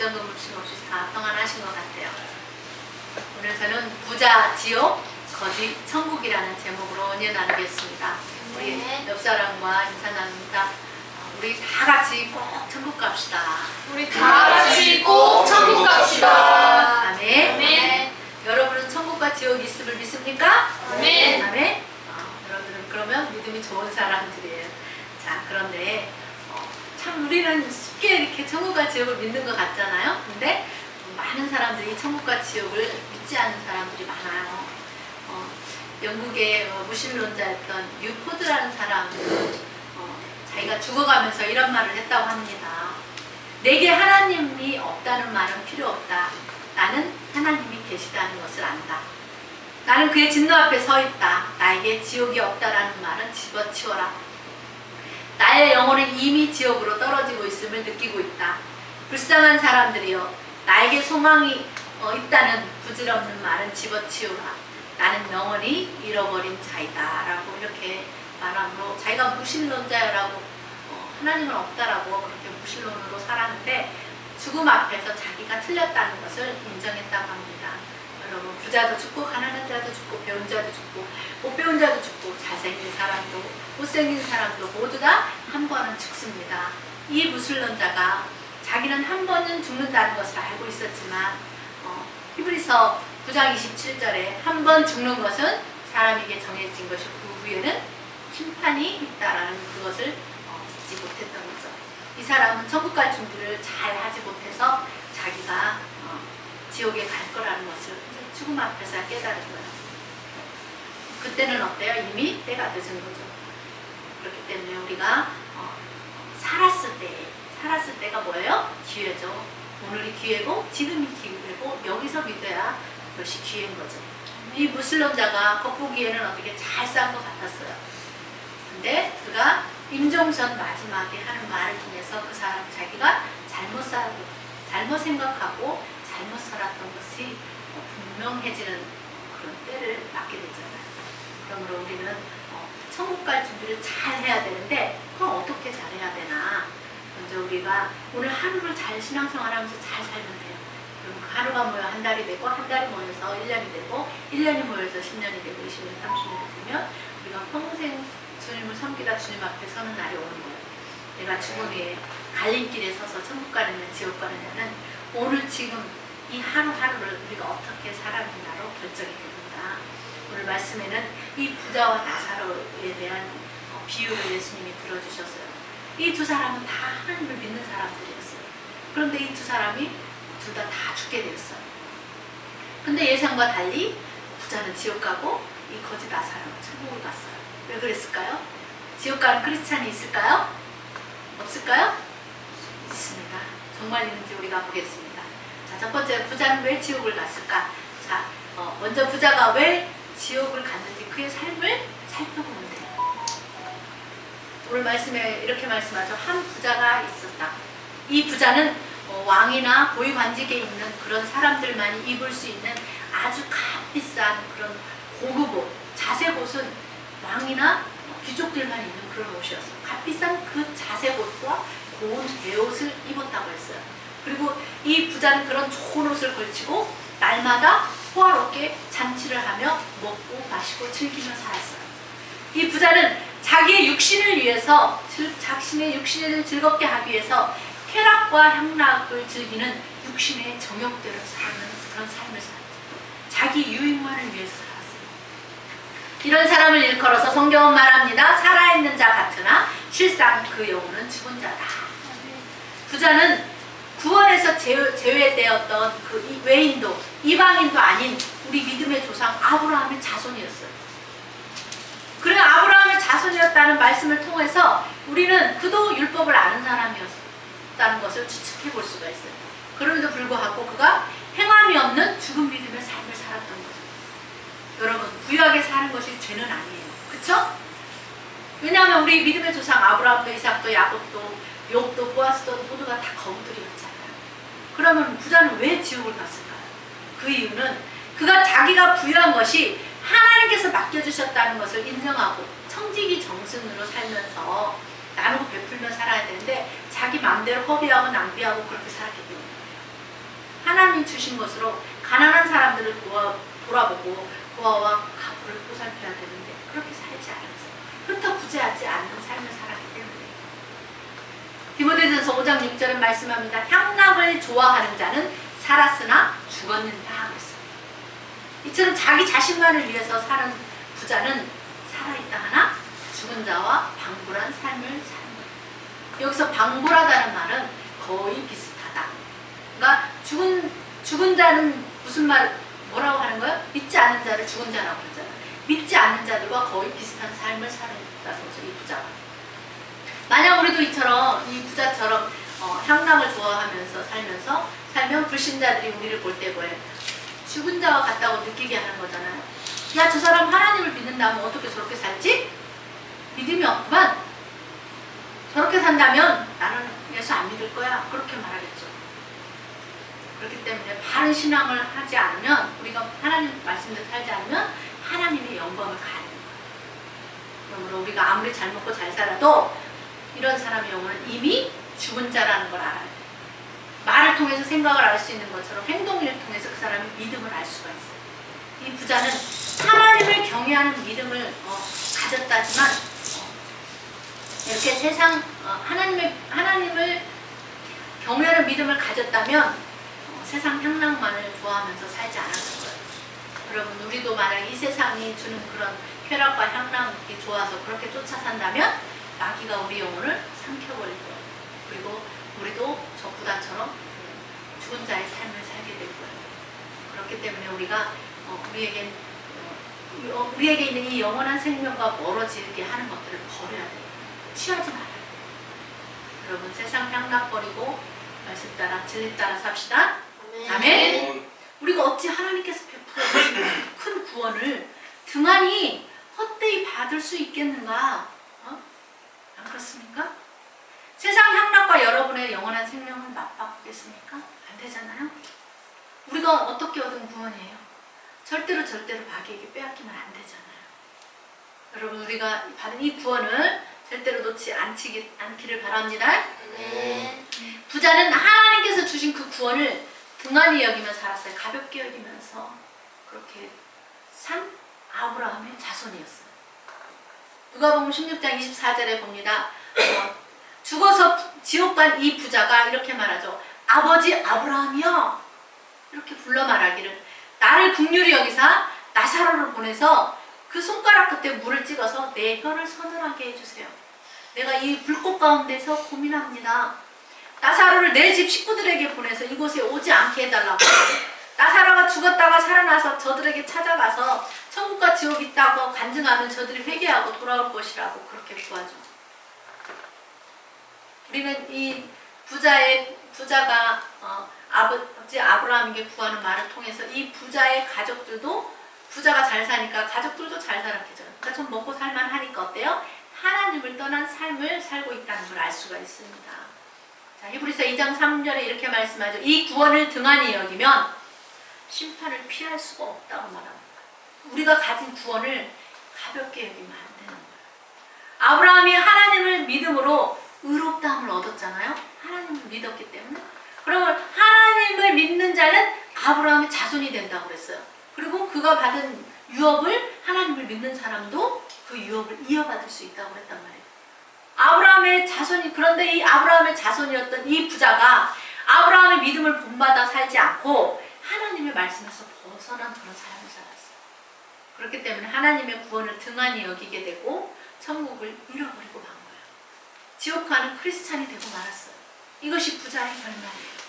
걱정 근무심 없이 다 평안하신 것 같아요. 오늘 저는 부자 지옥, 거지 천국이라는 제목으로 은혜 나누겠습니다. 우리 옆 사람과 인사 나눕니다. 우리 다 같이 꼭 천국 갑시다. 우리 다 같이 꼭 천국 갑시다. 아멘. 아멘. 여러분은 천국과 지옥이 있음을 믿습니까? 아멘. 아멘. 여러분은 그러면 믿음이 좋은 사람들이에요. 자, 그런데 참 우리는 쉽게 이렇게 천국과 지옥을 믿는 것 같잖아요. 근데 많은 사람들이 천국과 지옥을 믿지 않는 사람들이 많아요. 영국의 무신론자였던 유포드라는 사람은 자기가 죽어가면서 이런 말을 했다고 합니다. 내게 하나님이 없다는 말은 필요 없다. 나는 하나님이 계시다는 것을 안다. 나는 그의 진노 앞에 서 있다. 나에게 지옥이 없다라는 말은 집어치워라. 나의 영혼은 이미 지옥으로 떨어지고 있음을 느끼고 있다. 불쌍한 사람들이여, 나에게 소망이 있다는 부질없는 말은 집어치우라. 나는 영원히 잃어버린 자이다 라고 이렇게 말함으로 자기가 무신론자라고 하나님은 없다라고 그렇게 무신론으로 살았는데 죽음 앞에서 자기가 틀렸다는 것을 인정했다고 합니다. 여러분, 부자도 죽고 가난한 자도 죽고 배운 자도 죽고 못 배운 자도 죽고 잘생긴 사람도 못생긴 사람도 모두 다 한 번은 죽습니다. 이 무신론자가 자기는 한 번은 죽는다는 것을 알고 있었지만 히브리서 9장 27절에 한 번 죽는 것은 사람에게 정해진 것이고 그 후에는 심판이 있다라는 그것을 잊지 못했던 거죠. 이 사람은 천국 갈 준비를 잘 하지 못해서 자기가 지옥에 갈 거라는 것을 죽음 앞에서 깨달은 거예요. 그때는 어때요? 이미 때가 늦은 거죠. 그렇기 때문에 우리가 살았을 때가 뭐예요? 기회죠. 오늘이 기회고 지금이 기회고 여기서 믿어야 그것이 기회인 거죠. 이 무슬림자가 겉보기에는 어떻게 잘 산 것 같았어요. 근데 그가 임종선 마지막에 하는 말을 통해서 그 사람 자기가 잘못 살고 잘못 생각하고 잘못 살았던 것이 분명해지는 그런 때를 맞게 되잖아요. 그러므로 우리는 천국 갈 준비를 잘 해야 되는데 그럼 어떻게 잘 해야 되나? 먼저 우리가 오늘 하루를 잘 신앙생활하면서 잘 살면 돼요. 그럼 그 하루가 모여 한 달이 되고 한 달이 모여서 1년이 되고 1년이 모여서 10년이 되고 20년, 30년이 되면 우리가 평생 주님을 섬기다 주님 앞에 서는 날이 오는 거예요. 내가 죽음 위에 갈림길에 서서 천국 가느냐 지옥 가느냐는 오늘 지금 이 하루하루를 우리가 어떻게 살아가느냐로 결정이 됩니다. 오늘 말씀에는 이 부자와 나사로에 대한 비유를 예수님이 들어주셨어요. 이 두 사람은 다 하나님을 믿는 사람들이었어요. 그런데 이 두 사람이 둘 다 죽게 되었어요. 근데 예상과 달리 부자는 지옥 가고 이 거지 나사로는 천국을 갔어요. 왜 그랬을까요? 지옥 가는 크리스찬이 있을까요? 없을까요? 있습니다. 정말 있는지 우리가 보겠습니다. 자, 첫 번째, 부자는 왜 지옥을 갔을까? 자, 먼저 부자가 왜 지옥을 갔는지 그의 삶을 살펴보면 돼요. 오늘 말씀에 이렇게 말씀하죠. 한 부자가 있었다. 이 부자는 왕이나 고위관직에 있는 그런 사람들만이 입을 수 있는 아주 값비싼 그런 고급 옷, 자색 옷은 왕이나 귀족들만 입는 그런 옷이었어요. 값비싼 그 자색 옷과 고운 베옷을 입었다고 했어요. 그리고 이 부자는 그런 좋은 옷을 걸치고 날마다 호화롭게 잔치를 하며 먹고 마시고 즐기며 살았어요. 이 부자는 자기의 육신을 위해서, 자신의 육신을 즐겁게 하기 위해서 쾌락과 향락을 즐기는 육신의 정욕대로 사는 그런 삶을 살았어요. 자기 유익만을 위해서 살았어요. 이런 사람을 일컬어서 성경은 말합니다. 살아있는 자 같으나 실상 그 영혼은 죽은 자다. 부자는 구원에서 제외되었던 그 외인도 이방인도 아닌 우리 믿음의 조상 아브라함의 자손이었어요. 그리고 아브라함의 자손이었다는 말씀을 통해서 우리는 그도 율법을 아는 사람이었다는 것을 추측해 볼 수가 있어요. 그럼에도 불구하고 그가 행함이 없는 죽은 믿음의 삶을 살았던 거죠. 여러분, 부유하게 사는 것이 죄는 아니에요. 그쵸? 왜냐하면 우리 믿음의 조상 아브라함도 이삭도 야곱도 욥도 보아스도 모두가 다 거부들이었잖아요. 그러면 부자는 왜 지옥을 갔을까요? 그 이유는 그가 자기가 부유한 것이 하나님께서 맡겨주셨다는 것을 인정하고 청지기 정승으로 살면서 나누고 베풀며 살아야 되는데 자기 마음대로 허비하고 낭비하고 그렇게 살았기 때문에 하나님 주신 것으로 가난한 사람들을 돌아보고 고아와 가부를 보살펴야 되는데 그렇게 살지 않았어요. 흩어부재하지 않는 삶을 살았기 때문에. 디모데전서 5장 6절은 말씀합니다. 향락을 좋아하는 자는 살았으나 죽었는다 그랬어요. 이처럼 자기 자신만을 위해서 사는 부자는 살아있다 하나 죽은 자와 방불한 삶을 사는 거예요. 여기서 방불하다는 말은 거의 비슷하다. 그러니까 죽은 자는 무슨 뭐라고 하는 거예요? 믿지 않는 자를 죽은 자라고 그러잖아요. 믿지 않는 자들과 거의 비슷한 삶을 살았다는 거죠, 이 부자가. 만약 우리도 이 부자처럼 향락을 좋아하면서 살면 불신자들이 우리를 볼 때 뭐예요? 죽은 자와 같다고 느끼게 하는 거잖아요. 야, 저 사람 하나님을 믿는다면 어떻게 저렇게 살지? 믿음이 없구만. 저렇게 산다면 나는 예수 안 믿을 거야. 그렇게 말하겠죠. 그렇기 때문에 바른 신앙을 하지 않으면, 우리가 하나님 말씀대로 살지 않으면 하나님의 영광을 가리는 거예요. 그러므로 우리가 아무리 잘 먹고 잘 살아도 이런 사람의 영혼은 이미 죽은 자라는 걸 알아야 돼요. 말을 통해서 생각을 알 수 있는 것처럼 행동을 통해서 그 사람의 믿음을 알 수가 있어요. 이 부자는 하나님을 경외하는 믿음을 가졌다지만 이렇게 하나님을 경외하는 믿음을 가졌다면 세상 향락만을 좋아하면서 살지 않았을 거예요. 여러분, 우리도 만약 이 세상이 주는 그런 쾌락과 향락이 좋아서 그렇게 쫓아 산다면 마귀가 우리 영혼을 삼켜버릴 거예요. 그리고 우리도 저 부자처럼 죽은 자의 삶을 살게 될 거예요. 그렇기 때문에 우리가 우리에게 있는 이 영원한 생명과 멀어지게 하는 것들을 버려야 돼요. 취하지 말아요. 여러분, 세상 향락 버리고 말씀 따라 진리 따라 삽시다. 아멘. 우리가 어찌 하나님께서 베풀어 주신 큰 구원을 등한히 헛되이 받을 수 있겠는가? 안 그렇습니까? 세상 향락과 여러분의 영원한 생명을 맞바꾸겠습니까? 안 되잖아요. 우리가 어떻게 얻은 구원이에요? 절대로 마귀에게 빼앗기면 안 되잖아요. 여러분, 우리가 받은 이 구원을 절대로 놓지 않기를 바랍니다. 부자는 하나님께서 주신 그 구원을 등한히 여기며 살았어요. 가볍게 여기면서 그렇게 산 아브라함의 자손이었어요. 누가복음 16장 24절에 봅니다. 죽어서 지옥 간 이 부자가 이렇게 말하죠. 아버지 아브라함이여, 이렇게 불러 말하기를, 나를 긍휼히 여기사 나사로를 보내서 그 손가락 끝에 물을 찍어서 내 혀를 서늘하게 해주세요. 내가 이 불꽃 가운데서 고민합니다. 나사로를 내 집 식구들에게 보내서 이곳에 오지 않게 해달라고. 나사로가 죽었다가 살아나서 저들에게 찾아가서 천국과 지옥이 있다고 간증하면 저들이 회개하고 돌아올 것이라고 그렇게 구하죠. 우리는 이 부자가 아버지 아브라함에게 구하는 말을 통해서 이 부자의 가족들도, 부자가 잘 사니까 가족들도 잘 살았겠죠. 그러니까 좀 먹고 살만하니까 어때요? 하나님을 떠난 삶을 살고 있다는 걸 알 수가 있습니다. 자, 히브리서 2장 3절에 이렇게 말씀하죠. 이 구원을 등한히 여기면 심판을 피할 수가 없다고 말합니다. 우리가 가진 구원을 가볍게 여기면 안 되는 거예요. 아브라함이 하나님을 믿음으로 의롭다함을 얻었잖아요. 하나님을 믿었기 때문에. 그러면 하나님을 믿는 자는 아브라함의 자손이 된다고 그랬어요. 그리고 그가 받은 유업을 하나님을 믿는 사람도 그 유업을 이어받을 수 있다고 그랬단 말이에요. 아브라함의 자손이, 그런데 이 아브라함의 자손이었던 이 부자가 아브라함의 믿음을 본받아 살지 않고 하나님의 말씀에서 벗어난 그런 삶을 살았어요. 그렇기 때문에 하나님의 구원을 등한히 여기게 되고 천국을 잃어버리고 만 거예요. 지옥 가는 크리스찬이 되고 말았어요. 이것이 부자의 결말이에요.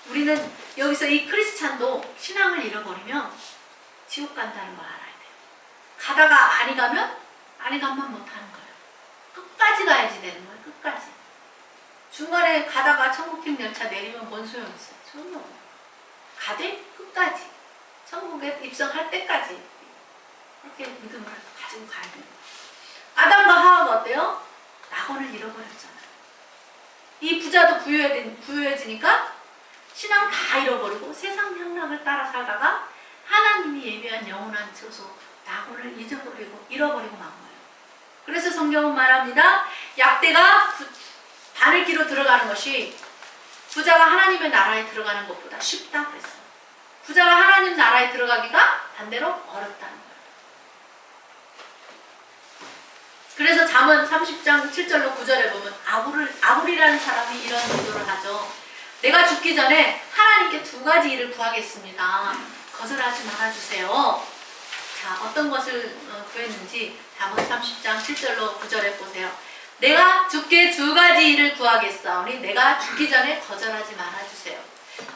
우리는 여기서 이 크리스찬도 신앙을 잃어버리면 지옥 간다는 걸 알아야 돼요. 가다가 아니 가면 못하는 거예요. 끝까지 가야지 되는 거예요. 끝까지. 중간에 가다가 천국행 열차 내리면 뭔 소용 있어요? 소용이 없어요. 가되 끝까지. 천국에 입성할 때까지 그렇게 믿음을 가지고 가야 돼요. 아담과 하와가 어때요? 낙원을 잃어버렸잖아요. 이 부자도 부유해지니까 신앙 다 잃어버리고 세상 향락을 따라 살다가 하나님이 예비한 영원한 처소 낙원을 잃어버리고 만 거예요. 그래서 성경은 말합니다. 약대가 바늘기로 들어가는 것이 부자가 하나님의 나라에 들어가는 것보다 쉽다 그랬어. 부자가 하나님 나라에 들어가기가 반대로 어렵다는 거야. 그래서 잠언 30장 7절로 9절에 보면 아굴이라는 사람이 이런 기도를 하죠. 내가 죽기 전에 하나님께 두 가지 일을 구하겠습니다. 거절하지 말아주세요. 자, 어떤 것을 구했는지 잠언 30장 7절로 9절에 보세요. 내가 주께 두 가지 일을 구하겠사오니 내가 죽기 전에 거절하지 말아주세요.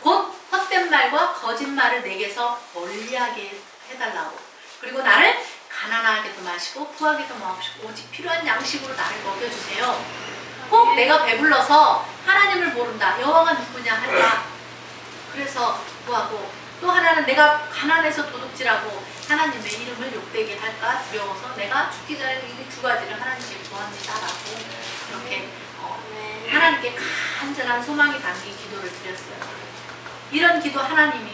곧 헛된 말과 거짓말을 내게서 멀리하게 해달라고. 그리고 나를 가난하게도 마시고 부하게도 마시고 오직 필요한 양식으로 나를 먹여주세요. 꼭 내가 배불러서 하나님을 모른다. 여호와가 누구냐 할까. 그래서 구하고, 또 하나는 내가 가난해서 도둑질하고 하나님의 이름을 욕되게 할까 두려워서 내가 죽기 전에 이 두 가지를 하나님께 구합니다 라고 이렇게 하나님께 간절한 소망이 담긴 기도를 드렸어요. 이런 기도 하나님이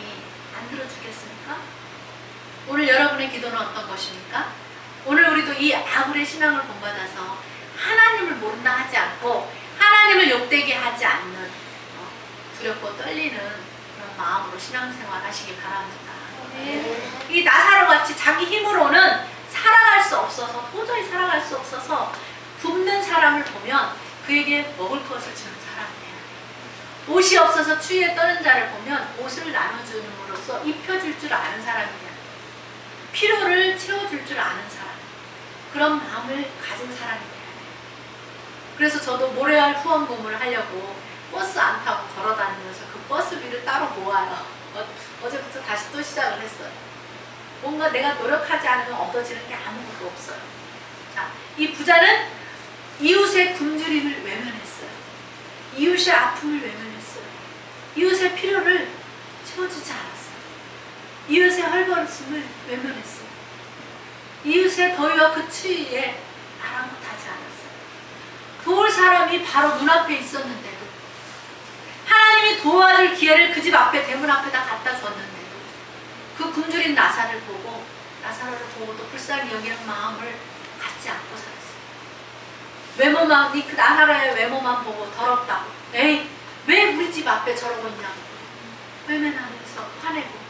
안 들어주겠습니까? 오늘 여러분의 기도는 어떤 것입니까? 오늘 우리도 이 아굴의 신앙을 본받아서 하나님을 모른다 하지 않고 하나님을 욕되게 하지 않는 두렵고 떨리는 그런 마음으로 신앙생활 하시기 바랍니다. 이 나사로 같이 자기 힘으로는 살아갈 수 없어서, 도저히 살아갈 수 없어서 굶는 사람을 보면 그에게 먹을 것을 주는 사람이에요. 옷이 없어서 추위에 떠는 자를 보면 옷을 나눠줌으로써 입혀줄 줄 아는 사람이에요. 필요를 채워줄 줄 아는 사람, 그런 마음을 가진 사람이에요. 그래서 저도 모래알 후원금을 하려고 버스 안 타고 걸어다니면서 그 버스비를 따로 모아요. 어제부터 다시 또 시작을 했어요. 뭔가 내가 노력하지 않으면 얻어지는 게 아무것도 없어요. 자, 이 부자는 이웃의 굶주림을 외면했어요. 이웃의 아픔을 외면했어요. 이웃의 필요를 채워주지 않았어요. 이웃의 헐벗음을 외면했어요. 이웃의 더위와 그 추위에 아랑곳하지 않았어요. 도울 사람이 바로 눈앞에 있었는데도, 하나님이 도와줄 기회를 그 집 앞에, 대문 앞에다 갖다 줬는데도 그 굶주린 나사를 보고, 나사로를 보고 또 불쌍히 여기는 마음을 갖지 않고 살았어요. 외모만, 그 나사로의 외모만 보고 더럽다고, 에이 왜 우리 집 앞에 저러고 있냐고 외면하면서 화내고.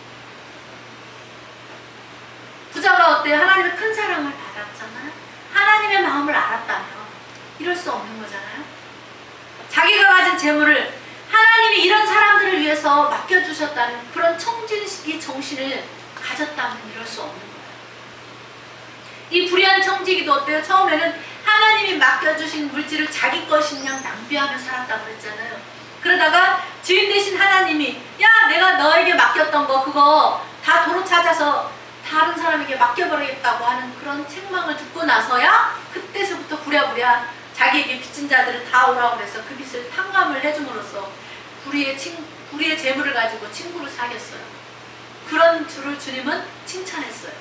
부자가 어때요? 하나님의 큰 사랑을 받았잖아요. 하나님의 마음을 알았다면 이럴 수 없는 거잖아요. 자기가 가진 재물을 하나님이 이런 사람들을 위해서 맡겨주셨다는 그런 청지기 정신을 가졌다면 이럴 수 없는 거예요. 이 불의한 청지기도 어때요? 처음에는 하나님이 맡겨주신 물질을 자기 것인 양 낭비하며 살았다고 그랬잖아요. 그러다가 주인 되신 하나님이, 야, 내가 너에게 맡겼던 거 그거 다 도로 찾아서 다른 사람에게 맡겨버리겠다고 하는 그런 책망을 듣고 나서야 그때서부터 부랴부랴 자기에게 빚진 자들을 다 오라고 그래서 그 빚을 탕감을 해줌으로써 불의의 재물을 가지고 친구를 사귀었어요. 그런 주를 주님은 칭찬했어요.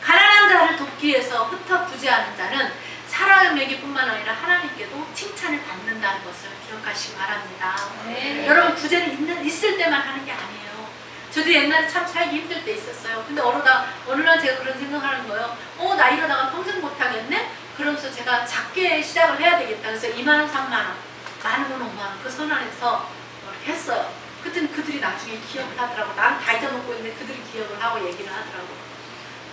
가난한 자를 돕기 위해서 흩어부지하는 자는 사람에게 뿐만 아니라 하나님께도 칭찬을 받는다는 것을 기억하시기 바랍니다. 네. 여러분, 부재는 있을 때만 하는 게 아니에요. 저도 옛날에 참 살기 힘들 때 있었어요. 근데 어느 날 제가 그런 생각하는 거예요. 나 이러다가 평생 못하겠네? 그러면서 제가 작게 시작을 해야 되겠다. 그래서 2만원, 3만원, 많으면 5만원 그 선언에서 이렇게 했어요. 그때는 그들이 나중에 기억을 하더라고. 나는 다 잊어먹고 있는데 그들이 기억을 하고 얘기를 하더라고.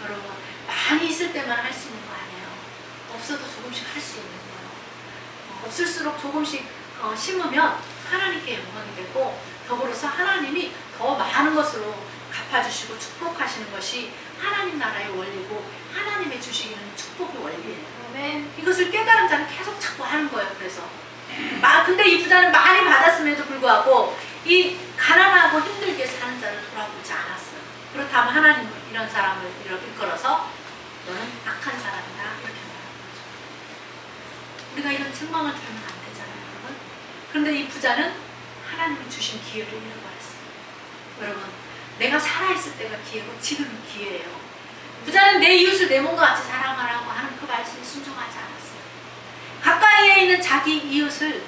여러분, 많이 있을 때만 할 수 있는 거 아니에요. 없어도 조금씩 할 수 있는 거예요. 없을수록 조금씩 심으면 하나님께 영광이 되고, 더불어서 하나님이 더 많은 것으로 갚아주시고 축복하시는 것이 하나님 나라의 원리고 하나님의 주시기는 축복의 원리예요. 아멘. 이것을 깨달은 자는 계속 자꾸 하는 거예요. 그래서 근데 이 부자는 많이 받았음에도 불구하고 이 가난하고 힘들게 사는 자를 돌아보지 않았어요. 그렇다면 하나님은 이런 사람을 일컬어서 너는 악한 사람이다 이렇게 말하는 거죠. 우리가 이런 책망을 들으면 안 되잖아요, 여러분. 그런데 이 부자는 하나님이 주신 기회를 잃어버렸어요. 여러분, 내가 살아있을 때가 기회고 지금이 기회예요. 부자는 내 이웃을 내 몸과 같이 사랑하라고 하는 그 말씀에 순종하지 않았어요. 가까이에 있는 자기 이웃을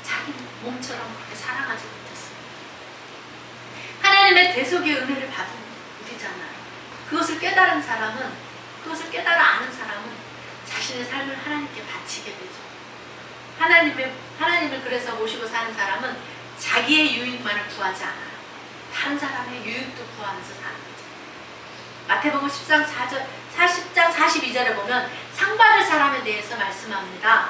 자기 몸처럼 그렇게 사랑하지 못했어요. 하나님의 대속의 은혜를 받은 우리잖아요. 그것을 깨달은 사람은, 그것을 깨달아 아는 사람은 자신의 삶을 하나님께 바치게 되죠. 하나님을 그래서 모시고 사는 사람은 자기의 유익만을 구하지 않아요. 다른 사람의 유익도 구하면서 사는 거죠. 마태복음 10장 42절에 보면 상 받을 사람에 대해서 말씀합니다.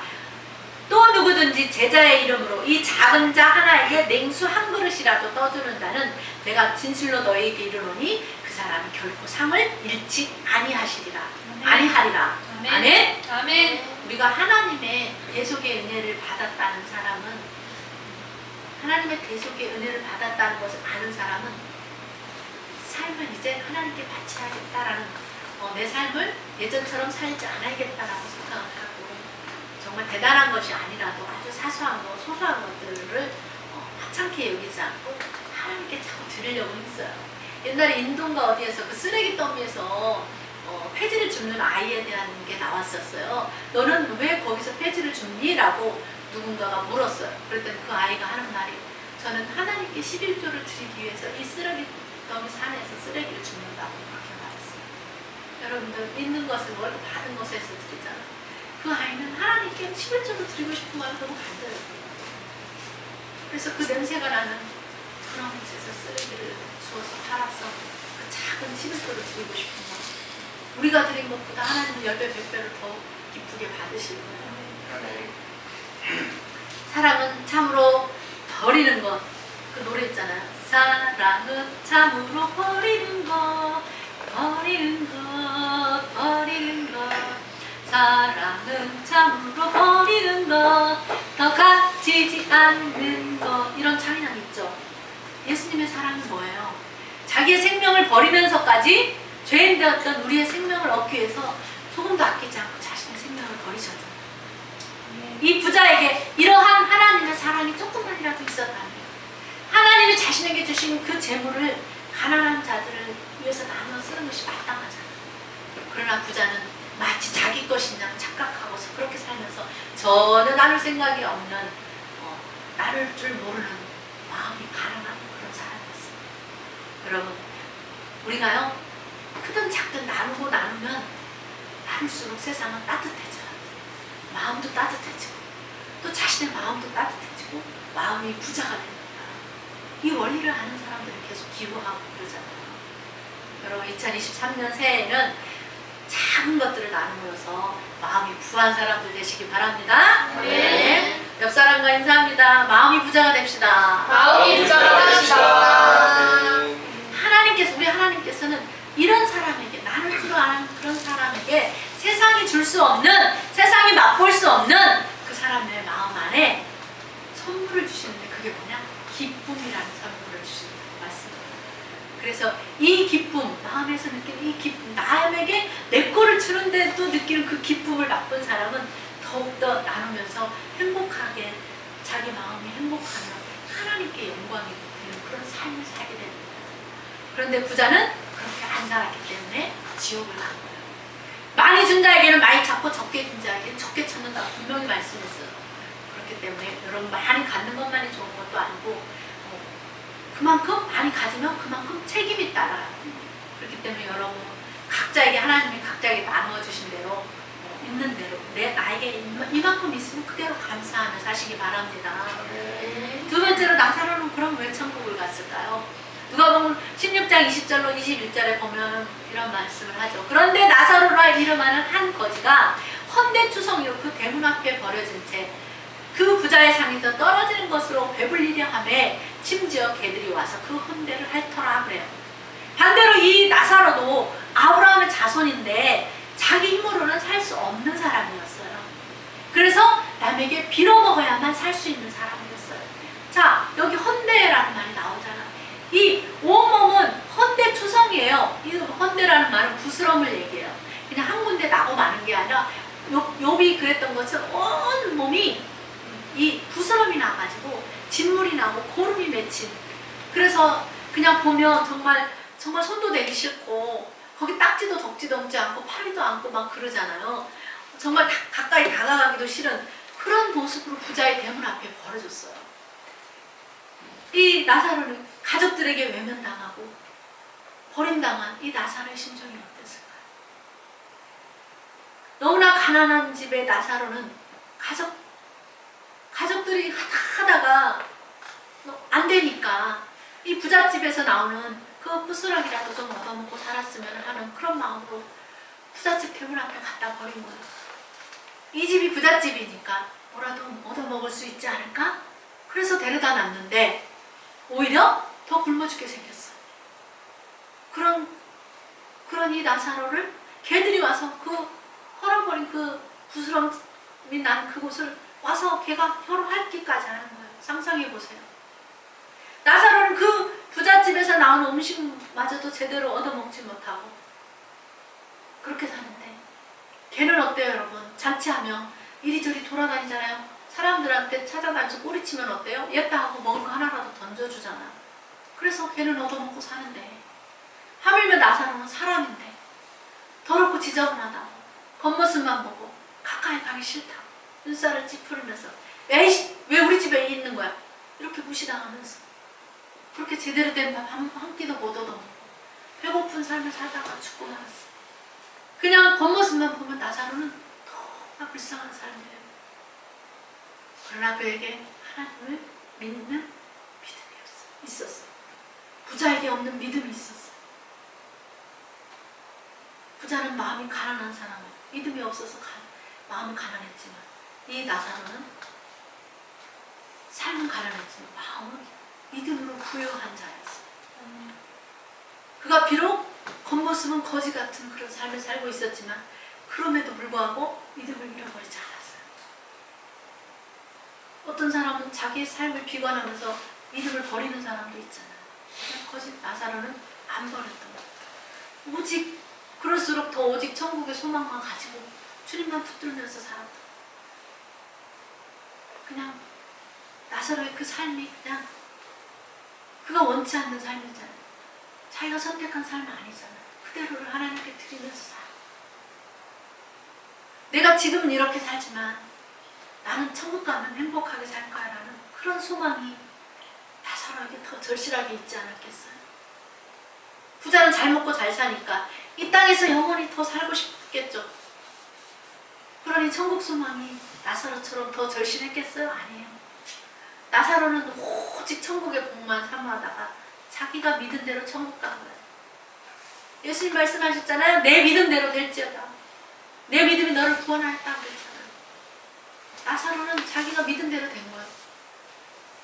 또 누구든지 제자의 이름으로 이 작은 자 하나에게 냉수 한 그릇이라도 떠주는다는 내가 진실로 너희에게 이르노니 그 사람은 결코 상을 잃지 아니하리라. 아멘. 아멘. 우리가 하나님의 대속의 은혜를 받았다는 사람은, 하나님의 대속의 은혜를 받았다는 것을 아는 사람은 삶을 이제 하나님께 바쳐야겠다라는, 내 삶을 예전처럼 살지 않아야겠다라고 생각을 하고, 정말 대단한 것이 아니라도 아주 사소한 것, 소소한 것들을 하찮게 여기지 않고 하나님께 자꾸 드리려고 했어요. 옛날에 인도인가 어디에서 그 쓰레기 더미에서 폐지를 줍는 아이에 대한 게 나왔었어요. 너는 왜 거기서 폐지를 줍니? 라고 누군가가 물었어요. 그랬더니 그 아이가 하는 말이, 저는 하나님께 11조를 드리기 위해서 이 쓰레기 더미 산에서 쓰레기를 줍는다고 그렇게 말했어요. 여러분들 믿는 것을 월급 받은 것에서 드리잖아요. 그 아이는 하나님께 11조를 드리고 싶은 마음이 너무 간절해요. 그래서 그 냄새가 나는 그런 곳에서 쓰레기를 주워서 팔아서 그 작은 11조를 드리고 싶은 마음. 우리가 드린 것보다 하나님은 10배, 100배를 더 기쁘게 받으실 거예요. 사랑은 참으로 버리는 것. 그 노래 있잖아요. 사랑은 참으로 버리는 것, 버리는 것, 버리는 것. 사랑은 참으로 버리는 것, 더 갇히지 않는 것. 이런 찬양이 있죠. 예수님의 사랑이 뭐예요? 자기의 생명을 버리면서까지 죄인 되었던 우리의 생명을 얻기 위해서 조금도 아끼지 않고 자신의 생명을 버리셨죠. 이 부자에게 이러한 하나님의 사랑이 조금만이라도 있었다면 하나님이 자신에게 주신 그 재물을 가난한 자들을 위해서 나눠 쓰는 것이 마땅하잖아요. 그러나 부자는 마치 자기 것이냐 착각하고서 그렇게 살면서 전혀 나눌 생각이 없는, 나눌 줄 모르는 마음이 가난한 그런 사람이었어요. 여러분, 우리가요 크든 작든 나누면 나눌수록 세상은 따뜻해져요. 마음도 따뜻해지고 또 자신의 마음도 따뜻해지고 마음이 부자가 됩니다. 이 원리를 아는 사람들은 계속 기부하고 그러잖아요. 여러분, 2023년 새해에는 작은 것들을 나누면서 마음이 부한 사람들 되시기 바랍니다. 네. 옆 사람과 인사합니다. 마음이 부자가 됩시다. 마음이 부자가 됩시다. 우리 하나님께서는 이런 사람에게, 나눌 줄 아는 그런 사람에게 세상이 줄 수 없는, 세상이 맛볼 수 없는 그 사람의 마음 안에 선물을 주시는데, 그게 뭐냐? 기쁨이라는 선물을 주신다고 말씀합니다. 그래서 이 기쁨, 마음에서 느끼는 이 기쁨, 남에게 내 거를 주는데 또 느끼는 그 기쁨을 맛본 사람은 더욱더 나누면서 행복하게, 자기 마음이 행복하며 하나님께 영광이 되는 그런 삶을 살게 됩니다. 그런데 부자는 그렇게 안 살았기 때문에 지옥을 간 거예요. 많이 준 자에게는 많이 찾고 적게 준 자에게는 적게 찾는다고 분명히 말씀했어요. 그렇기 때문에 여러분, 많이 갖는 것만이 좋은 것도 아니고, 그만큼 많이 가지면 그만큼 책임이 따라요. 그렇기 때문에 여러분, 각자에게 하나님이 각자에게 나누어 주신 대로, 있는 대로 나에게 이만큼 있으면 그대로 감사하며 사시기 바랍니다. 두 번째로, 나사로는 그럼 왜 천국을 갔을까요? 누가복음 16장 20절로 21절에 보면 이런 말씀을 하죠. 그런데 나사로라 이름하는 한 거지가 헌대투성이로 그 대문 앞에 버려진 채 그 부자의 상에서 떨어지는 것으로 배불리려 하매 심지어 개들이 와서 그 헌대를 핥더라 그래요. 반대로 이 나사로도 아브라함의 자손인데 자기 힘으로는 살 수 없는 사람이었어요. 그래서 남에게 빌어먹어야만 살 수 있는 사람이었어요. 자, 여기 헌대라는 말이 나오잖아. 이 온몸은 헌대투성이에요. 이 헌대라는 말은 부스럼을 얘기해요. 그냥 한 군데 나고 마는 게 아니라 욥이 그랬던 것처럼 온 몸이 이 부스럼이 나가지고 진물이 나고 고름이 맺힌, 그래서 그냥 보면 정말 손도 대기 싫고 거기 딱지도 덕지도 않고 파리도 않고 막 그러잖아요. 정말 가까이 다가가기도 싫은 그런 모습으로 부자의 대문 앞에 버려졌어요. 이 나사로는 가족들에게 외면당하고 버림당한 이 나사로의 심정이 어땠을까요? 너무나 가난한 집의 나사로는 가족들이 하다가 안 안 되니까 이 부잣집에서 나오는 그 부스러기라도 좀 얻어먹고 살았으면 하는 그런 마음으로 부잣집 대문 앞에 갖다 버린 거예요. 이 집이 부잣집이니까 뭐라도 얻어먹을 수 있지 않을까? 그래서 데려다 놨는데 오히려 더 굶어 죽게 생겼어. 그런 이 나사로를 개들이 와서 그 헐어버린 그 부스럼이 난 그곳을 와서 걔가 혀로 핥기까지 하는 거예요. 상상해 보세요. 나사로는 그 부잣집에서 나온 음식마저도 제대로 얻어먹지 못하고 그렇게 사는데 걔는 어때요, 여러분? 잔치하면 이리저리 돌아다니잖아요. 사람들한테 찾아다니면서 꼬리치면 어때요? 얘다 하고 먹은 거 하나라도 던져주잖아. 그래서 걔는 얻어먹고 사는데 하물며 나사로는 사람인데 더럽고 지저분하다고 겉모습만 보고 가까이 가기 싫다고 눈살을 찌푸리면서 에이씨 왜 우리 집에 있는 거야? 이렇게 무시당하면서 그렇게 제대로 된 밥 한 끼도 못 얻어먹고 배고픈 삶을 살다가 죽고 말았어. 그냥 겉모습만 보면 나사로는 너무나 불쌍한 삶이에요. 그러나 그에게 하나님을 믿는 믿음이 있었어. 부자에게 없는 믿음이 있었어. 부자는 마음이 가난한 사람은 믿음이 없어서 마음이 가난했지만 이 나사로는 삶은 가난했지만 마음은 믿음으로 부유한 자였어. 그가 비록 겉모습은 거지 같은 그런 삶을 살고 있었지만 그럼에도 불구하고 믿음을 잃어버리지 않았어요. 어떤 사람은 자기의 삶을 비관하면서 믿음을 버리는 사람도 있잖아요. 거짓 나사로는 안 버렸던 거예요. 오직 그럴수록 더 오직 천국의 소망만 가지고 주님만 붙들면서 살았다. 그냥 나사로의 그 삶이 그냥 그가 원치 않는 삶이잖아요. 자기가 선택한 삶은 아니잖아요. 그대로를 하나님께 드리면서 살아. 내가 지금은 이렇게 살지만 나는 천국 가면 행복하게 살 거야라는 그런 소망이 나사로에게 더 절실하게 있지 않았겠어요? 부자는 잘 먹고 잘 사니까 이 땅에서 영원히 더 살고 싶겠죠. 그러니 천국 소망이 나사로처럼 더 절실했겠어요? 아니에요. 나사로는 오직 천국의 복만 사모하다가 자기가 믿은 대로 천국 간 거예요. 예수님 말씀하셨잖아요. 내 믿음대로 될지어다. 내 믿음이 너를 구원하였다 그랬잖아요. 나사로는 자기가 믿은 대로 된 거예요.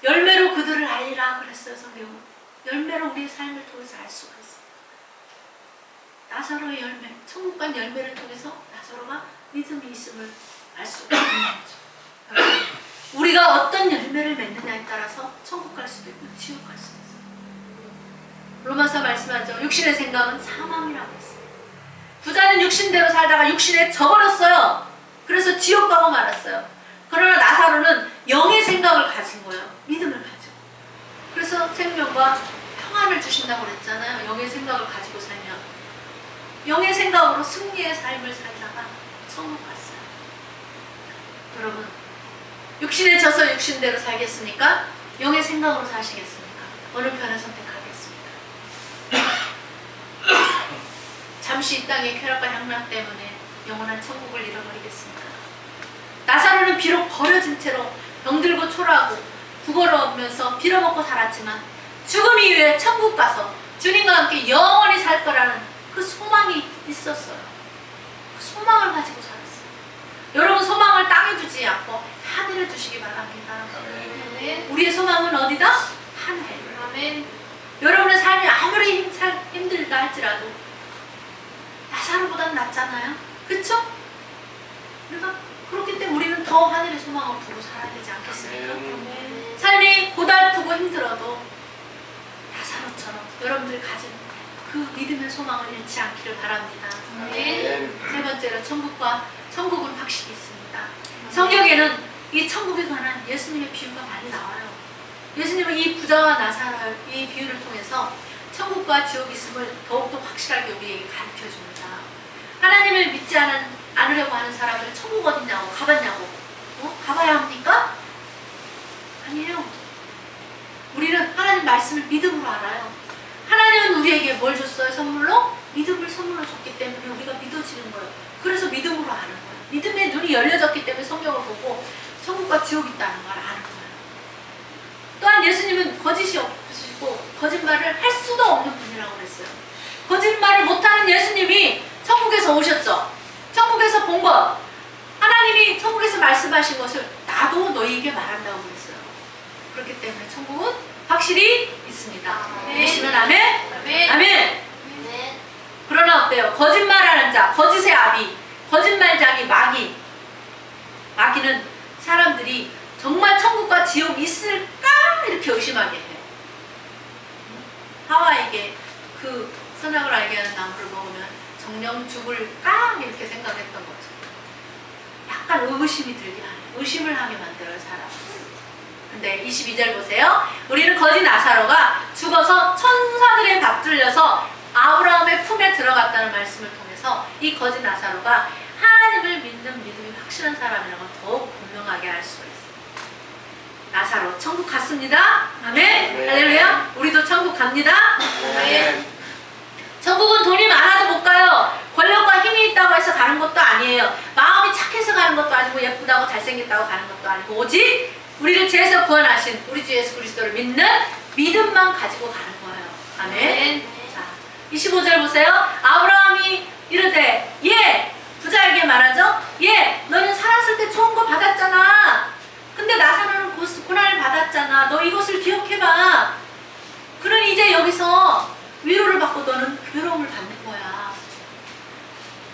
열매로 그들을 알리라 그랬어요. 성경은. 열매로 우리의 삶을 통해서 알 수가 있어요. 나사로의 열매, 천국 간 열매를 통해서 나사로가 믿음이 있음을 알 수가 있는 거죠. 우리가 어떤 열매를 맺느냐에 따라서 천국 갈 수도 있고 지옥 갈 수도 있어요. 로마서 말씀하죠. 육신의 생각은 사망이라고 했어요. 부자는 육신대로 살다가 육신에 져버렸어요. 그래서 지옥 가고 말았어요. 그러나 나사로는 영의 생각을 가진 거예요. 믿음을 가지고. 그래서 생명과 평안을 주신다고 그랬잖아요. 영의 생각을 가지고 살면. 영의 생각으로 승리의 삶을 살다가 천국 갔어요. 여러분, 육신에 져서 육신대로 살겠습니까? 영의 생각으로 사시겠습니까? 어느 편을 선택하겠습니까? 잠시 이 땅의 쾌락과 향락 때문에 영원한 천국을 잃어버리겠습니까? 나사로는 비록 버려진 채로 병들고 초라하고 부거로우면서 빌어먹고 살았지만 죽음 이후에 천국 가서 주님과 함께 영원히 살 거라는 그 소망이 있었어요. 그 소망을 가지고 살았어요. 여러분 소망을 땅에 두지 않고 하늘에 두시기 바랍니다. 아멘. 우리의 소망은 어디다? 하늘. 아멘. 여러분의 삶이 아무리 힘들다 할지라도 나사로보다는 낫잖아요. 그쵸? 그러니까 그렇기 때문에 우리는 더 하늘의 소망을 두고 살아야 되지 않겠습니까? 아멘. 삶이 고달프고 힘들어도 나사로처럼 여러분들이 가진 그 믿음의 소망을 잃지 않기를 바랍니다. 아멘. 세 번째로 천국은 확실히 있습니다. 성경에는 이 천국에 관한 예수님의 비유가 많이 나와요. 예수님은 이 부자와 나사로의 이 비유를 통해서 천국과 지옥이 있음을 더욱더 확실하게 우리에게 가르쳐줍니다. 하나님을 믿지 않으려고 하는 사람들은 천국 어딨냐고 가봤냐고 가봐야 합니까? 아니에요. 우리는 하나님 말씀을 믿음으로 알아요. 하나님은 우리에게 뭘 줬어요? 선물로? 믿음을 선물로 줬기 때문에 우리가 믿어지는 거예요. 그래서 믿음으로 아는 거예요. 믿음의 눈이 열려졌기 때문에 성경을 보고 천국과 지옥이 있다는 걸 아는 거예요. 또한 또한 예수님은 거짓이 없으시고 거짓말을 할 수도 없는 분이라고 그랬어요. 거짓말을 못하는 예수님이 천국에서 오셨죠. 천국에서 본 것, 하나님이 천국에서 말씀하신 것을 나도 너희에게 말한다고 그랬어요. 그렇기 때문에 천국은 확실히 있습니다. 보시면 아멘? 아멘. 아멘. 네. 그러나 어때요? 거짓말하는 자, 거짓의 아비, 거짓말장이 마귀. 마귀는 사람들이 정말 천국과 지옥이 있을까? 이렇게 의심하게 해요. 하와에게 그 선악을 알게 하는 나무를 먹으면 정령 죽을까? 이렇게 생각했던 거죠. 약간 의심이 들게 하네. 의심을 하게 만들어요, 사람. 근데 22절 보세요. 우리는 거짓 나사로가 죽어서 천사들의 밥 들려서 아브라함의 품에 들어갔다는 말씀을 통해서 이 거짓 나사로가 하나님을 믿는 믿음이 확실한 사람이라는 걸 더욱 분명하게 알 수가 있어요. 나사로 천국 갔습니다. 아멘. 네. 할렐루야. 우리도 천국 갑니다. 아멘. 천국은 돈이 많아도 못 가요. 권력과 힘이 있다고 해서 가는 것도 아니에요. 마음이 착해서 가는 것도 아니고 예쁘다고 잘생겼다고 가는 것도 아니고 오직 우리를 죄에서 구원하신 우리 주 예수 그리스도를 믿는 믿음만 가지고 가는 거예요. 아멘. 자, 25절 보세요. 아브라함이 이르되 예, 부자에게 말하죠. 예, 너는 살았을 때 좋은 거 받았잖아. 근데 나사로는 고난을 받았잖아. 너 이것을 기억해봐. 그는 이제 여기서 위로를 받고 너는 괴로움을 받는 거야.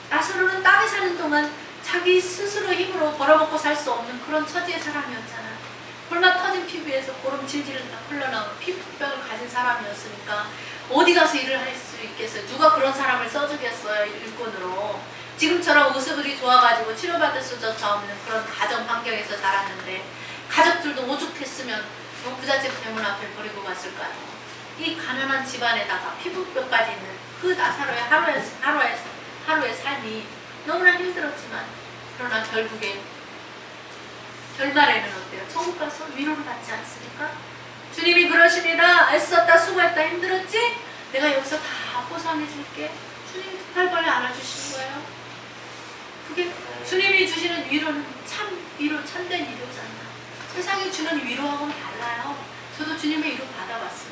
나사로는 땅에 사는 동안 자기 스스로 힘으로 벌어먹고 살 수 없는 그런 처지의 사람이었잖아. 홀막 터진 피부에서 고름 질질 흘러나오는 피부병을 가진 사람이었으니까 어디 가서 일을 할 수 있겠어요? 누가 그런 사람을 써주겠어요? 일꾼으로. 지금처럼 의사들이 좋아가지고 치료받을 수조차 없는 그런 가정 환경에서 자랐는데 가족들도 오죽했으면 부잣집 대문 앞에 버리고 갔을까요? 이 가난한 집안에다가 피부병까지 있는 그 나사로의 하루의 삶이 너무나 힘들었지만 그러나 결국에 결말에는 어때요? 천국 가서 위로를 받지 않습니까? 주님이 그러십니다. 애썼다 수고했다 힘들었지? 내가 여기서 다 보상해줄게. 주님이 팔벌레 안아주시는 거예요. 그게 주님이 주시는 위로는 참 위로, 참된 위로잖아요. 세상이 주는 위로하고는 달라요. 저도 주님의 위로 받아봤어요.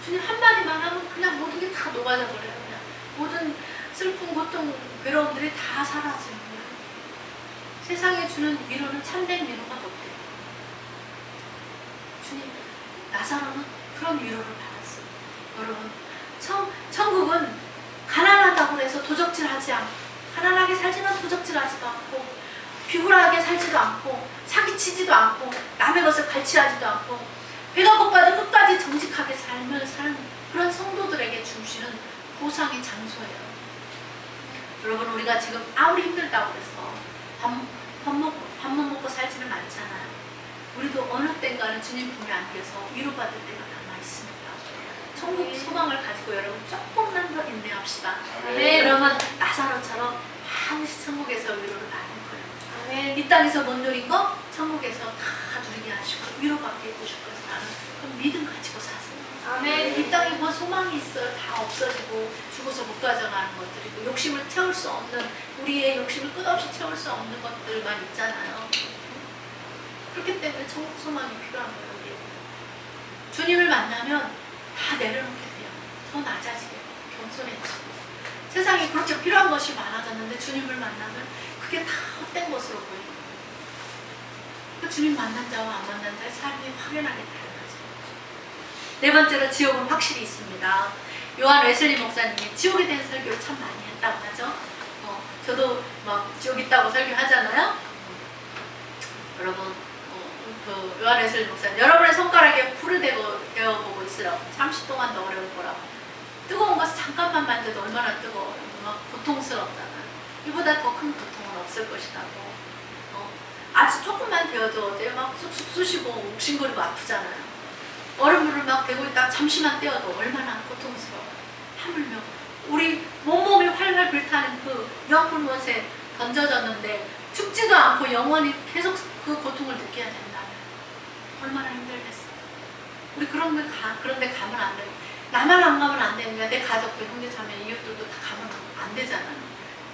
주님 한마디만 하면 그냥 모든 게 다 녹아져 버려요. 그냥 모든 슬픔, 고통, 괴로움들이 다 사라지는 거예요. 세상에 주는 위로는 참된 위로가 없대요. 주님, 나사로는 그런 위로를 받았어요. 여러분, 천국은 가난하다고 해서 도적질하지 않고 가난하게 살지만 도적질하지도 않고 비굴하게 살지도 않고 사기치지도 않고 남의 것을 갈취하지도 않고 배가 고파도 끝까지 정직하게 삶을 사는 그런 성도들에게 주시는 보상의 장소예요. 여러분, 우리가 지금 아무리 힘들다고 해서 밥만 먹고 살지는 않잖아요. 우리도 어느 때인가는 주님 품에 안겨서 위로받을 때가 남아있습니다. 천국 소망을 가지고 여러분 조금만 더 인내합시다. 네. 그러면 나사로처럼 반드시 천국에서 위로를 받는 거예요. 아멘. 이 땅에서 못 누린 거 천국에서 다 누리게 하시고 위로받게 해주실 것을 아는 그런 믿음 가지고 사세요. 아멘. 이 땅에 뭐 소망이 있어요. 다 없어지고 죽어서 못 가져가는 것들이고 욕심을 채울 수 없는 우리의 욕심을 끝없이 채울 수 없는 것들만 있잖아요. 그렇기 때문에 천국 소망이 필요한 거예요. 우리. 주님을 만나면 다 내려놓게 돼요. 더 낮아지게 돼요. 겸손해지고. 세상에 그렇게 필요한 것이 많아졌는데 주님을 만나면 그게 다 헛된 것으로 보여요. 그 주님 만난 자와 안 만난 자의 삶이 확연하게 달라져요. 네 번째로 지옥은 확실히 있습니다. 요한 웨슬리 목사님이 지옥에 대한 설교를 참 많이 했다고 하죠. 저도 막 지옥 있다고 설교하잖아요. 여러분, 그 요한 웨슬리 목사님, 여러분의 손가락에 불을 대어보고 있으라고. 잠시 동안 더 어려울 거라고. 뜨거운 것을 잠깐만 만져도 얼마나 뜨거워요. 막 고통스럽잖아요. 이보다 더 큰 고통은 없을 것이라고. 아주 조금만 데워도 어때요? 막 쑥쑥 쑤시고 욱신거리고 아프잖아요. 얼음물을 막 대고 있다가 잠시만 떼어도 얼마나 고통스러워요. 하물며 우리 몸몸이 활활 불타는 그 연불못에 던져졌는데 죽지도 않고 영원히 계속 그 고통을 느껴야 된다면 얼마나 힘들겠어요. 우리 그런데 가면 안 되고 나만 안 가면 안 되는 거야. 내 가족들, 형제자매, 이웃들도 다 가면 안 되잖아요.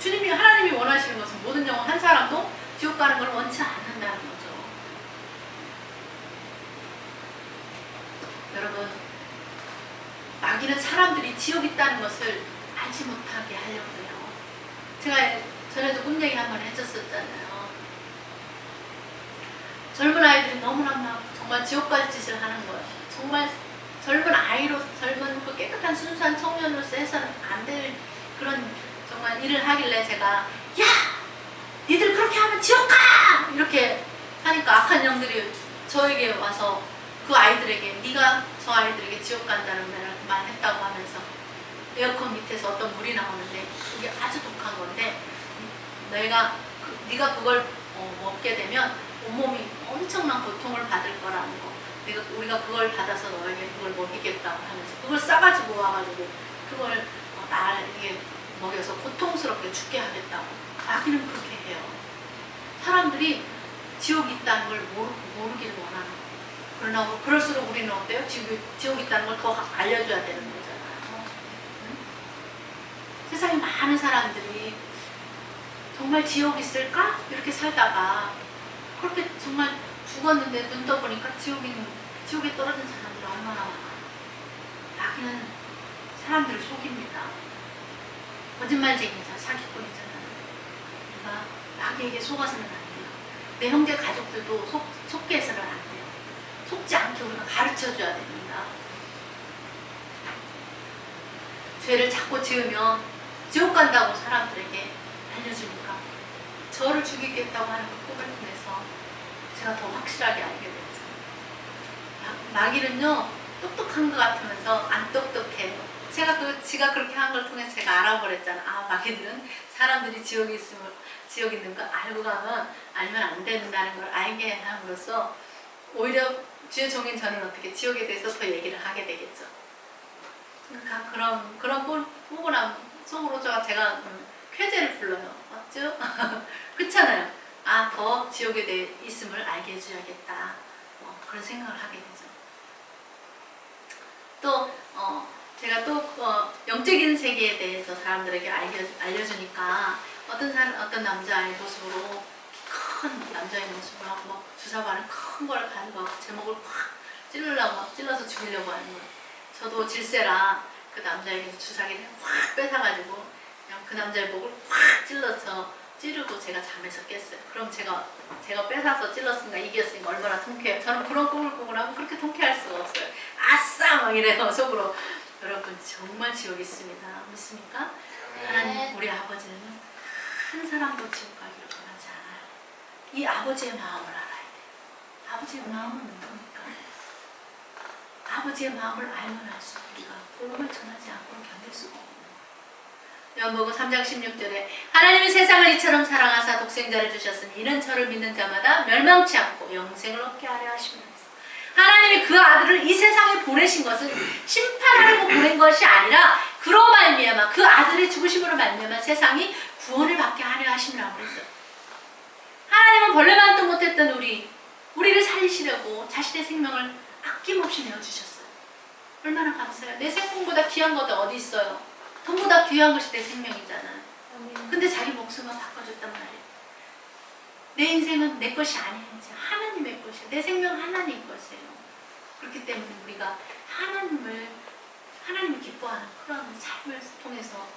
주님이, 하나님이 원하시는 것은 모든 영혼 한 사람도 지옥 가는 걸 원치 않는다는 거죠. 여러분, 마귀는 사람들이 지옥 있다는 것을 알지 못하게 하려고 해요. 제가 전에도 꿈 얘기 한번 해줬었잖아요. 젊은 아이들이 너무나 정말 지옥 갈 짓을 하는 거예요. 정말 젊은 아이로, 젊은 그 깨끗한 순수한 청년으로서 해서는 안 될 그런 정말 일을 하길래 제가, 야! 니들 그렇게 하면 지옥 가! 이렇게 하니까 악한 영들이 저에게 와서 그 아이들에게, 네가 저 아이들에게 지옥 간다는 말 했다고 하면서 에어컨 밑에서 어떤 물이 나오는데 그게 아주 독한 건데 네가 그걸 먹게 되면 온몸이 엄청난 고통을 받을 거라는 거, 우리가 그걸 받아서 너에게 그걸 먹이겠다고 하면서 그걸 싸가지고 와가지고 그걸 나에게 먹여서 고통스럽게 죽게 하겠다고. 마귀는 그렇게 해요. 사람들이 지옥이 있다는 걸 모르길 원하는 거예요. 그러나 그럴수록 우리는 어때요? 지옥이 있다는 걸 더 알려줘야 되는 거잖아요. 응? 세상에 많은 사람들이 정말 지옥 있을까? 이렇게 살다가 그렇게 정말 죽었는데 눈 떠보니까 지옥에 떨어진 사람들이 얼마나 많아요. 마귀는 사람들을 속입니다. 거짓말쟁이자 사기꾼이잖아요. 우리가 마귀에게 속아서는 안 돼요. 내 형제 가족들도 속게 해서는 안 돼요. 속지 않게 우리가 가르쳐줘야 됩니다. 죄를 자꾸 지으면 지옥 간다고 사람들에게 알려주니까 저를 죽이겠다고 하는 그 꿈을 통해서 제가 더 확실하게 알게 됐죠. 마귀는요, 똑똑한 것 같으면서 안 똑똑해요. 지가 그렇게 한 걸 통해서 제가 알아버렸잖아. 아, 마귀들은 사람들이 지옥에 있는 거 알면 안 된다는 걸 알게 함으로써 오히려 주의 종인 저는 어떻게 지옥에 대해서 더 얘기를 하게 되겠죠. 그러니까 그런 뽀근함 속으로 제가 쾌재를 불러요. 맞죠? 그렇잖아요. 아, 더 지옥에 대해 있음을 알게 해줘야겠다. 그런 생각을 하게 되죠. 또 제가 또 영적인 세계에 대해서 사람들에게 알려주니까 어떤 남자의 모습으로, 큰 남자의 모습으로 하고 막 주사바는 큰 걸 가지고 제 목을 확 찔러서 죽이려고 하는 거예요. 저도 질세라 그 남자에게 주사기를 확 뺏어가지고 그냥 그 남자의 목을 확 찌르고 제가 잠에서 깼어요. 그럼 제가 뺏어서 찔렀으니까 이겼으니까 얼마나 통쾌해요. 저는 그런 꿈을 꾸고 나면 그렇게 통쾌할 수가 없어요. 아싸! 막 이래요, 속으로. 여러분, 정말 지옥이 있습니다. 믿습니까? 하나님, 우리 아버지는 한 사람도 지옥 가기를 원하지 않아요. 이 아버지의 마음을 알아야 돼요. 아버지의 마음은 뭡니까? 아버지의 마음을 알면 알수록 우리가 복음을 전하지 않고 견딜 수가 없는 거예요. 요한복음 3장 16절에 하나님이 세상을 이처럼 사랑하사 독생자를 주셨으니 이는 저를 믿는 자마다 멸망치 않고 영생을 얻게 하려 하심이라. 하나님이 그 아들을 이 세상에 보내신 것은 심판하려고 보낸 것이 아니라 그로 말미암아 그 아들의 죽으심으로 말미암아 세상이 구원을 받게 하려 하심이라고 그랬어요. 하나님은 벌레만도 못했던 우리를 살리시려고 자신의 생명을 아낌없이 내어주셨어요. 얼마나 감사해요. 내 생명보다 귀한 것도 어디 있어요. 돈보다 귀한 것이 내 생명이잖아요. 근데 자기 목숨을 바꿔줬단 말이에요. 내 인생은 내 것이 아니지 하나님의 것이에요. 내 생명 하나님 것이에요. 그렇기 때문에 우리가 하나님을 기뻐하는 그런 삶을 통해서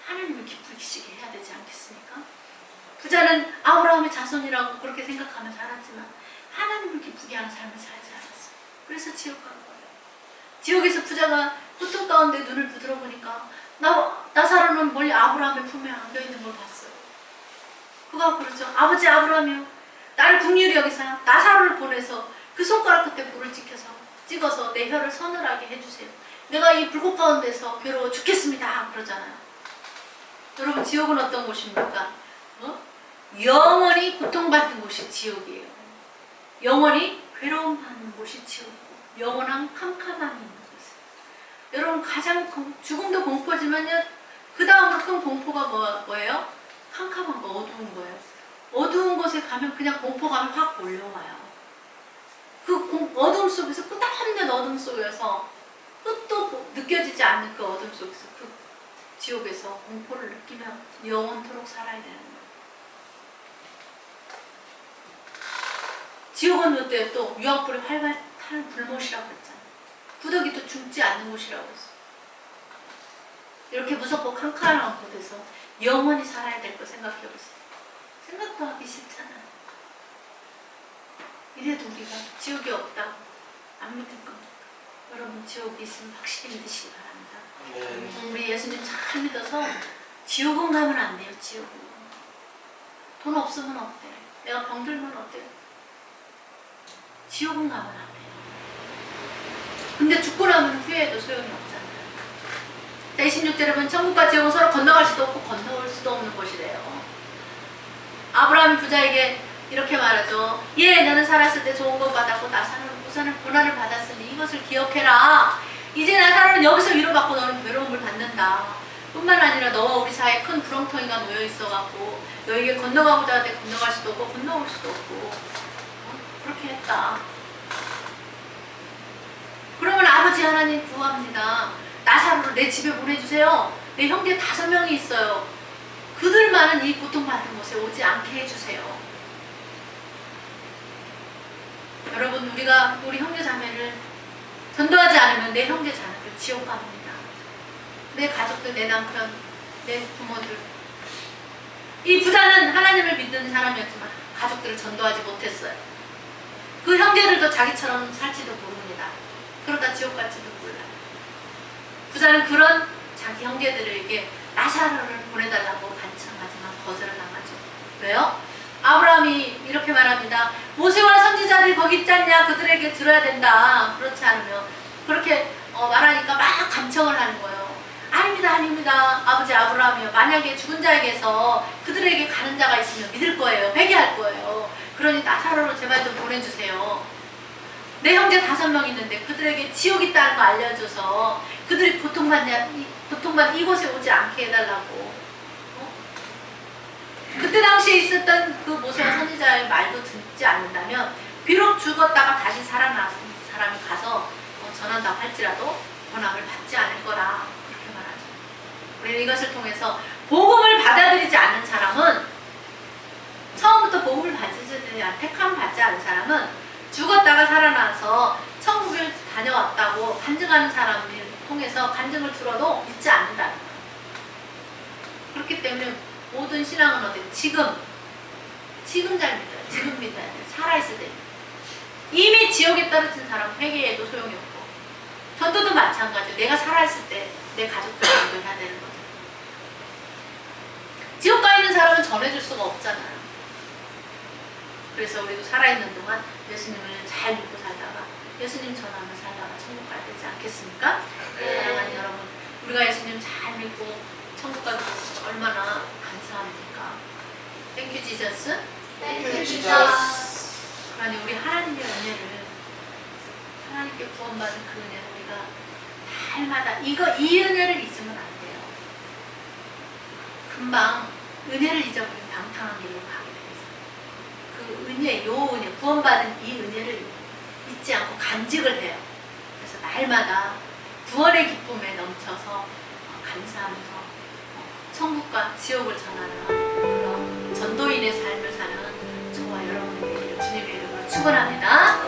하나님을 기쁘시게 해야 되지 않겠습니까? 부자는 아브라함의 자손이라고 그렇게 생각하며 살았지만 하나님을 기쁘게 하는 삶을 살지 않았어요. 그래서 지옥 간 거예요. 지옥에서 부자가 고통 가운데 눈을 부들어 보니까 나사로는 멀리 아브라함의 품에 안겨 있는 걸 봤어요. 그가 그러죠. 아버지 아브라함이요, 나를 긍휼히 여기사 나사로를 보내서 그 손가락 끝에 불을 찍어서 내 혀를 서늘하게 해주세요. 내가 이 불꽃 가운데서 괴로워 죽겠습니다. 그러잖아요. 여러분, 지옥은 어떤 곳입니까? 영원히 고통받는 곳이 지옥이에요. 영원히 괴로움하는 곳이 지옥이고 영원한 캄캄함이 있는 곳이에요. 여러분, 가장 죽음도 공포지만요, 그 다음으로 큰 공포가 뭐예요? 캄캄한 거, 어두운 거예요. 어두운 곳에 가면 그냥 공포감이 확 몰려와요. 그 어둠 속에서, 끝없는 어둠 속에서 끝도 느껴지지 않는 그 어둠 속에서, 그 지옥에서 공포를 느끼며 영원토록 살아야 되는 거예요. 지옥은 어때요? 또 유황불이 활발 타는 불못이라고 했잖아요. 구더기도 죽지 않는 곳이라고 했어. 이렇게 무섭고 캄캄한 곳에서 영원히 살아야 될 거 생각해보세요. 생각도 하기 싫잖아요. 이래도 우리가 지옥이 없다고 안 믿을 겁니다. 여러분 지옥이 있으면 확실히 믿으시기 바랍니다. 우리 예수님 잘 믿어서 지옥은 가면 안 돼요. 지옥은. 돈 없으면 어때? 내가 병들면 어때? 지옥은 가면 안 돼요. 근데 죽고 나면 후회해도 소용이 없잖아요. 자, 26절에 보면 천국과 지옥은 서로 건너갈 수도 없고 건너올 수도 없는 곳이래요. 아브라함이 부자에게 이렇게 말하죠. 예, 너는 살았을 때 좋은 것 받았고 나사로는 고난을 받았으니 이것을 기억해라. 이제 나사로는 여기서 위로받고 너는 괴로움을 받는다. 뿐만 아니라 너와 우리 사이에 큰 구렁텅이가 놓여 있어갖고 너에게 건너가고자 하되 건너갈 수도 없고 건너올 수도 없고 그렇게 했다. 그러면 아버지 하나님 구합니다. 나사로를 내 집에 보내주세요. 내 형제 5명이 있어요. 그들만은 이 고통받은 곳에 오지 않게 해주세요. 여러분 우리가 우리 형제 자매를 전도하지 않으면 내 형제 자매들 지옥 갑니다. 내 가족들, 내 남편, 내 부모들. 이 부자는 하나님을 믿는 사람이었지만 가족들을 전도하지 못했어요. 그 형제들도 자기처럼 살지도 모릅니다. 그러다 지옥 갈지도 몰라요. 부자는 그런 자기 형제들에게 나사로를 보내달라고 간청하지만 거절을 당하죠. 왜요? 아브라함이 이렇게 말합니다. 모세와 선지자들이 거기 있지 않냐? 그들에게 들어야 된다. 그렇지 않으면 그렇게 말하니까 막 간청을 하는 거예요. 아닙니다, 아닙니다. 아버지 아브라함이요. 만약에 죽은 자에게서 그들에게 가는 자가 있으면 믿을 거예요. 회개할 거예요. 그러니 나사로를 제발 좀 보내주세요. 내 형제 5명 있는데 그들에게 지옥 있다는 거 알려줘서 그들이 고통받는 이곳에 오지 않게 해달라고. 그때 당시에 있었던 그 모세와 선지자의 말도 듣지 않는다면 비록 죽었다가 다시 살아난 사람이 가서 전한다고 할지라도 권함을 받지 않을 거라 그렇게 말하죠. 우리는 이것을 통해서 복음을 받아들이지 않는 사람은 처음부터 복음을 받지 않은 택함 받지 않은 사람은 죽었다가 살아나서 천국을 다녀왔다고 간증하는 사람을 통해서 간증을 들어도 믿지 않는다는 거예요. 그렇기 때문에 모든 신앙은 어때? 지금 잘 믿어요. 지금 믿어야 돼요. 살아있을 때. 이미 지옥에 떨어진 사람 회개해도 소용이 없고 전도도 마찬가지예요. 내가 살아있을 때 내 가족들 전도해야 되는 거죠. 지옥 가 있는 사람은 전해줄 수가 없잖아요. 그래서 우리도 살아있는 동안 예수님을 잘 믿고 살다가 예수님 전하며 살다가 천국 가야 되지 않겠습니까? 사랑하는 여러분, 우리가 예수님 잘 믿고 천국 가게 돼서 얼마나 감사합니까? Thank you, Jesus. Thank you, Jesus. 그러니 우리 하나님의 은혜를, 하나님께 구원받은 그 은혜를 우리가 날마다 이 은혜를 잊으면 안 돼요. 금방 은혜를 잊어버리면 방탕한 길로 가게 되겠어요. 그 은혜, 요 은혜, 구원받은 이 은혜를 잊지 않고 간직을 해요. 그래서 날마다 구원의 기쁨에 넘쳐서 감사하면서 천국과 지옥을 전하는 그런 전도인의 삶을 사는 저와 여러분의 주님의 이름으로 축원합니다.